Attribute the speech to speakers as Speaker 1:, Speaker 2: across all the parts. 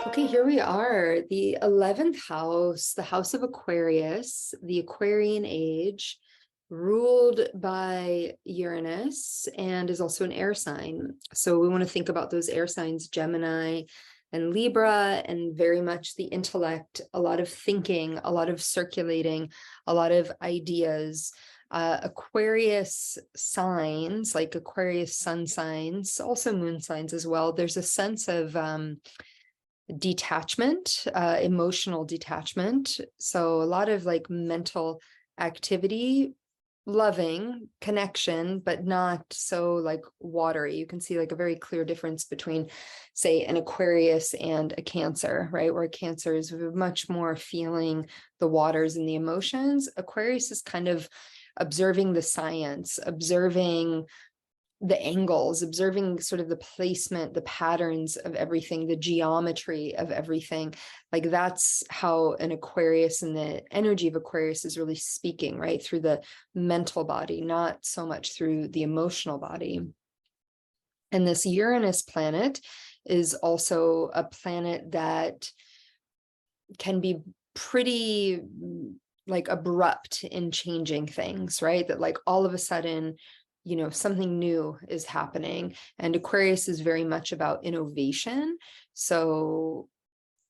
Speaker 1: Okay, here we are, the 11th house, the house of Aquarius, the Aquarian age, ruled by Uranus and is also an air sign. So we want to think about those air signs, Gemini and Libra, and very much the intellect, a lot of thinking, a lot of circulating, a lot of ideas. Aquarius signs, like Aquarius sun signs, also moon signs as well. There's a sense of detachment, emotional detachment. So a lot of like mental activity, loving connection, but not so like watery. You can see like a very clear difference between, say, an Aquarius and a Cancer, right? Where Cancer is much more feeling the waters and the emotions. Aquarius is kind of observing the science, observing the angles, observing sort of the placement, the patterns of everything, the geometry of everything. Like that's how an Aquarius and the energy of Aquarius is really speaking, right? Through the mental body, not so much through the emotional body. And this Uranus planet is also a planet that can be pretty like abrupt in changing things, right? That like all of a sudden, something new is happening. And Aquarius is very much about innovation. So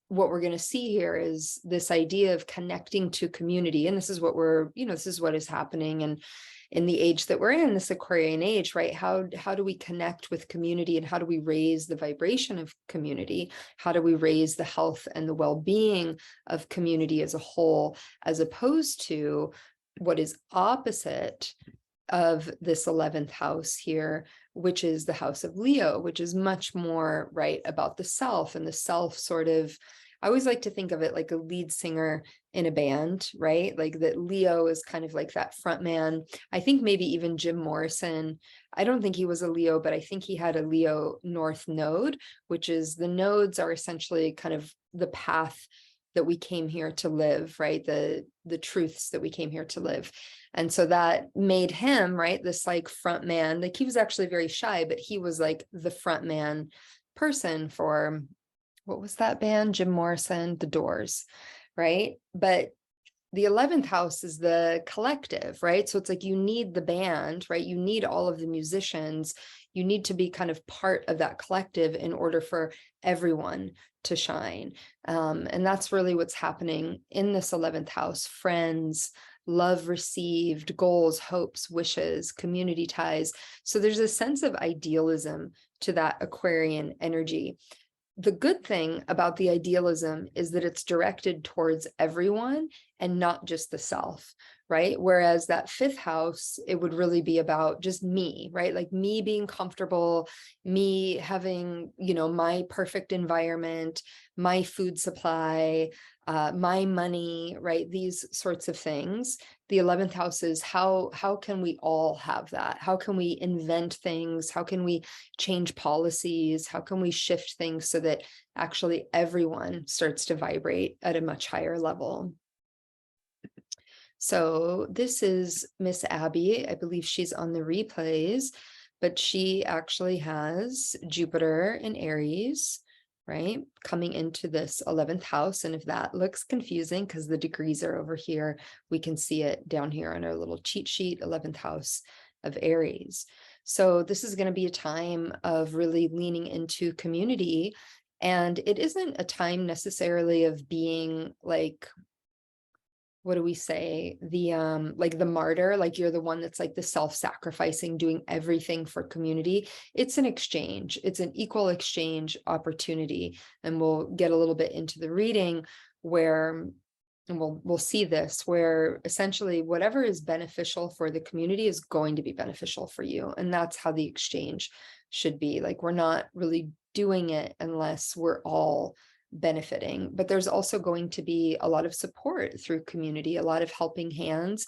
Speaker 1: what we're going to see here is this idea of connecting to community. And this is what this is what is happening. And in the age that we're in, this Aquarian age, right? How do we connect with community, and how do we raise the vibration of community? How do we raise the health and the well-being of community as a whole, as opposed to what is opposite of this 11th house here, which is the house of Leo, which is much more right about the self, and the self sort of, I always like to think of it like a lead singer in a band, right? Like that Leo is kind of like that front man. I think maybe even Jim Morrison, I don't think he was a Leo, but I think he had a Leo North node, which is the nodes are essentially kind of the path that we came here to live, right? The truths that we came here to live. And so that made him, right, this like front man. Like he was actually very shy, but he was like the front man person for, what was that band? Jim Morrison, The Doors, right? But the 11th house is the collective, right? So it's like you need the band, right? You need all of the musicians. You need to be kind of part of that collective in order for everyone to shine. And that's really what's happening in this 11th house. Friends, love received, goals, hopes, wishes, community ties. So there's a sense of idealism to that Aquarian energy. The good thing about the idealism is that it's directed towards everyone and not just the self, right? Whereas that 5th house, it would really be about just me, right? Like me being comfortable, me having, my perfect environment, my food supply, my money, right? These sorts of things. The 11th house is how can we all have that? How can we invent things? How can we change policies? How can we shift things so that actually everyone starts to vibrate at a much higher level? So this is Miss Abby. I believe she's on the replays, but she actually has Jupiter in Aries, right? Coming into this 11th house. And if that looks confusing because the degrees are over here, we can see it down here on our little cheat sheet, 11th house of Aries. So this is going to be a time of really leaning into community. And it isn't a time necessarily of being like, what do we say? Like the martyr, like you're the one that's like the self-sacrificing, doing everything for community. It's an exchange. It's an equal exchange opportunity. And we'll get a little bit into the reading where, and we'll see this, where essentially whatever is beneficial for the community is going to be beneficial for you. And that's how the exchange should be. Like we're not really doing it unless we're all benefiting, but there's also going to be a lot of support through community, a lot of helping hands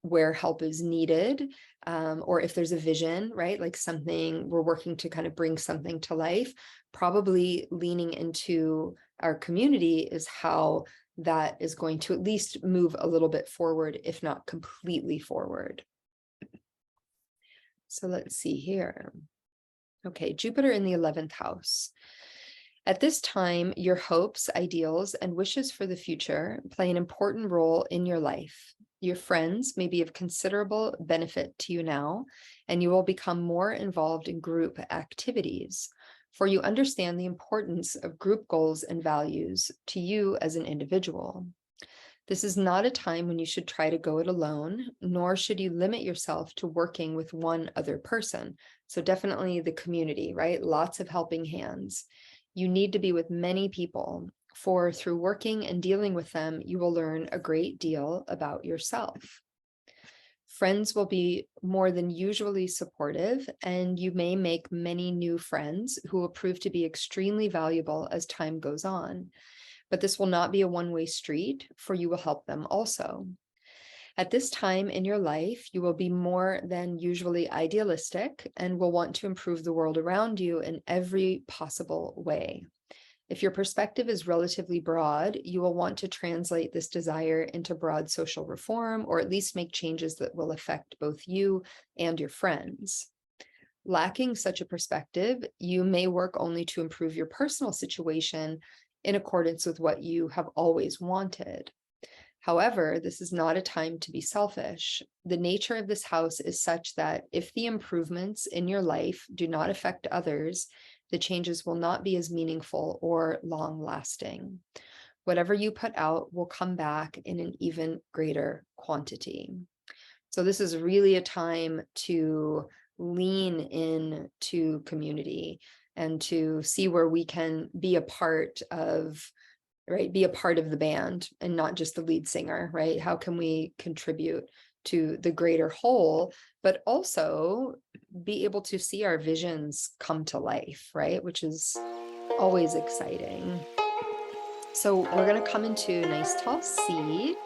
Speaker 1: where help is needed, or if there's a vision, right? Like something we're working to kind of bring something to life, probably leaning into our community is how that is going to at least move a little bit forward, if not completely forward. So let's see here. Okay, Jupiter in the 11th house. At this time, your hopes, ideals, and wishes for the future play an important role in your life. Your friends may be of considerable benefit to you now, and you will become more involved in group activities, for you understand the importance of group goals and values to you as an individual. This is not a time when you should try to go it alone, nor should you limit yourself to working with one other person. So definitely the community, right? Lots of helping hands. You need to be with many people, for through working and dealing with them, you will learn a great deal about yourself. Friends will be more than usually supportive, and you may make many new friends who will prove to be extremely valuable as time goes on. But this will not be a one-way street, for you will help them also. At this time in your life, you will be more than usually idealistic and will want to improve the world around you in every possible way. If your perspective is relatively broad, you will want to translate this desire into broad social reform, or at least make changes that will affect both you and your friends. Lacking such a perspective, you may work only to improve your personal situation in accordance with what you have always wanted. However, this is not a time to be selfish. The nature of this house is such that if the improvements in your life do not affect others, the changes will not be as meaningful or long-lasting. Whatever you put out will come back in an even greater quantity. So this is really a time to lean in to community and to see where we can be a part of, right? Be a part of the band and not just the lead singer, right? How can we contribute to the greater whole, but also be able to see our visions come to life, right? Which is always exciting. So we're going to come into a nice tall seat.